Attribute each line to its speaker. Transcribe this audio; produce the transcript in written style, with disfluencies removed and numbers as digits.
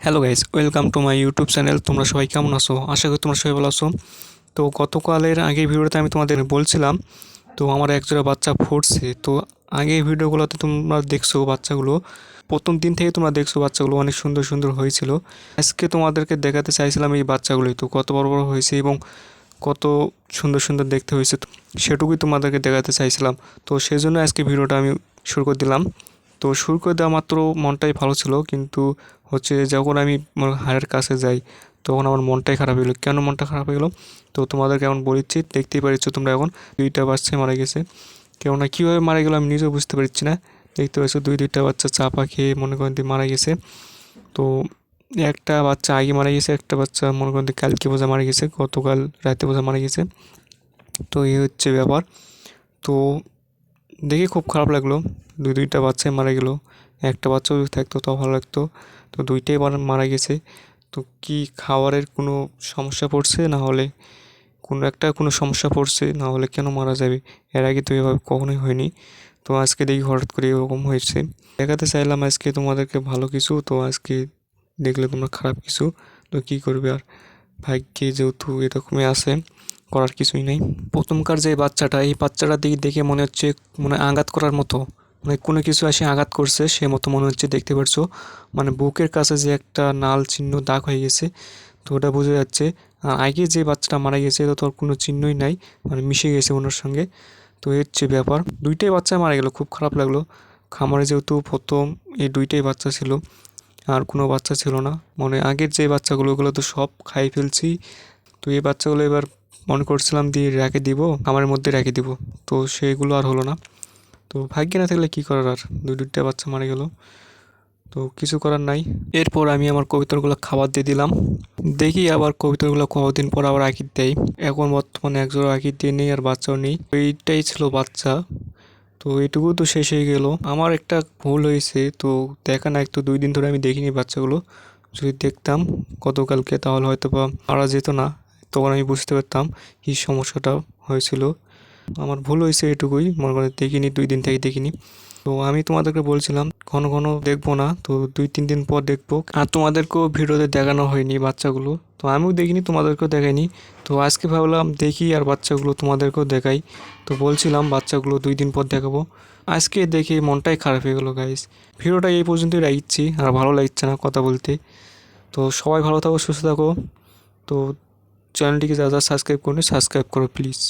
Speaker 1: Hello guys, welcome to my YouTube channel. তোমরা সবাই কেমন আছো? আশা করি তোমরা সবাই ভালো আছো। তো গতকালের আগের ভিডিওতে আমি তোমাদের বলছিলাম তো আমার একজোড়া বাচ্চা ফুটছে। তো আগের ভিডিওগুলোতে তোমরা দেখছো বাচ্চাগুলো, প্রথম দিন থেকে তোমরা দেখছো বাচ্চাগুলো অনেক সুন্দর সুন্দর হয়েছিল। আজকে তোমাদেরকে দেখাতে চাইছিলাম এই বাচ্চাগুলোই তো কত বড় বড় হয়েছে এবং কত সুন্দর সুন্দর দেখতে হয়েছে, সেটুকুই তোমাদেরকে দেখাতে চাইছিলাম। তো সেই জন্য আজকে ভিডিওটা আমি শুরু করে দিলাম। তো শুরু করে দেওয়া মাত্র মনটাই ভালো ছিল, কিন্তু হচ্ছে যখন আমি হাড়ের কাছে যাই তখন আমার মনটাই খারাপ হয়ে গেলো। কেন মনটা খারাপ হয়ে গেলো তো তোমাদেরকে এখন বলেছি, দেখতেই পারছো তোমরা। এখন দুইটা বাচ্চা মারা গেছে, কেননা কীভাবে মারা গেলো আমি নিজেও বুঝতে পারছি না। দেখতে পাচ্ছ দুইটা বাচ্চা চাপা খেয়ে মনে করেন মারা গেছে। তো একটা বাচ্চা আগে মারা গেছে, একটা বাচ্চা মনে করেন কালকে বোঝা মারা গেছে, গতকাল রাতে বোঝা মারা গেছে। তো এই হচ্ছে ব্যাপার। তো দেখে খুব খারাপ লাগলো, দুইটা বাচ্চাই মারা গেলো। একটা বাচ্চাও যদি থাকতো তাও ভালো লাগতো। তো দুইটাই মারা গেছে। তো কি খাবারের কোনো সমস্যা পড়ছে, না হলে কোনো সমস্যা পড়ছে, না হলে কেন মারা যাবে? এর আগে তো এভাবে কখনোই হয়নি। তো আজকে দেখি হঠাৎ করে এরকম হয়েছে। দেখাতে চাইলাম আজকে তোমাদেরকে ভালো কিছু, তো আজকে দেখলে তোমরা খারাপ কিছু। তো কী করবে আর, ভাগ্যে যেহেতু এরকমই আছে, করার কিছুই নেই। প্রথমকার যে বাচ্চাটা, এই বাচ্চাটার দিকে দেখে মনে হচ্ছে আঘাত করার মতো, কোনো কিছু এসে আঘাত করছে সে মতো মনে হচ্ছে। দেখতে পারছো বুকের কাছে যে একটা লাল চিহ্ন দাগ হয়ে গেছে, তো ওটা বোঝা যাচ্ছে। আর আগে যে বাচ্চাটা মারা গেছে তো তোর কোনো চিহ্নই নাই, মিশে গেছে ওনার সঙ্গে। তো এর হচ্ছে ব্যাপার, দুইটাই বাচ্চা মারা গেল, খুব খারাপ লাগলো। খামারে যেহেতু প্রথম এই দুইটাই বাচ্চা ছিল, আর কোনো বাচ্চা ছিল না। আগের যে বাচ্চাগুলো ওগুলো তো সব খাই ফেলছি। তো এই বাচ্চাগুলো এবার মনে করছিলাম দিয়ে রেখে দিব, খামারের মধ্যে রেখে দিব, তো সেগুলো আর হলো না। তো ভাগ্যে না থাকলে কী করার, আর দুইটা বাচ্চা মারা গেল, তো কিছু করার নাই। এরপর আমি আমার কবিতরগুলো খাবার দিয়ে দিলাম। দেখি আবার কবিতরগুলো কতদিন পর আবার আঁকির দেয়। এখন বর্তমানে একজোড়া আঁকির দিয়ে নেই, আর বাচ্চাও নেই। এইটাই ছিল বাচ্চা। তো এইটুকু তো শেষ হয়ে গেল। আমার একটা ভুল হয়েছে, তো দেখা না, একটু 2 দিন ধরে আমি দেখিনি বাচ্চাগুলো। যদি দেখতাম গতকালকে তাহলে হয়তো বা মারা যেত না, তখন আমি বুঝতে পারতাম কী সমস্যাটা হয়েছিল। আমার ভুল হয়েছে এটুকুই, মনে করেন দেখিনি, 2 দিন থেকে দেখিনি। তো আমি তোমাদেরকে বলছিলাম ঘন ঘন দেখবো না, তো 2-3 দিন পর দেখবো। আর তোমাদেরকেও ভিডিওতে দেখানো হয়নি বাচ্চাগুলো, তো আমিও দেখিনি, তোমাদেরকেও দেখাইনি। তো আজকে ভাবলাম দেখি আর বাচ্চাগুলো তোমাদেরকেও দেখাই। তো বলছিলাম বাচ্চাগুলো 2 দিন পর দেখাবো। আজকে দেখে মনটাই খারাপ হয়ে গেলো গাইস। ভিডিওটা এই পর্যন্তই রাখছি, আর ভালো লাগছে না কথা বলতে। তো সবাই ভালো থাকো, সুস্থ থাকো। তো চ্যানেলটিকে যা যা সাবস্ক্রাইব করুন, সাবস্ক্রাইব করো প্লিজ।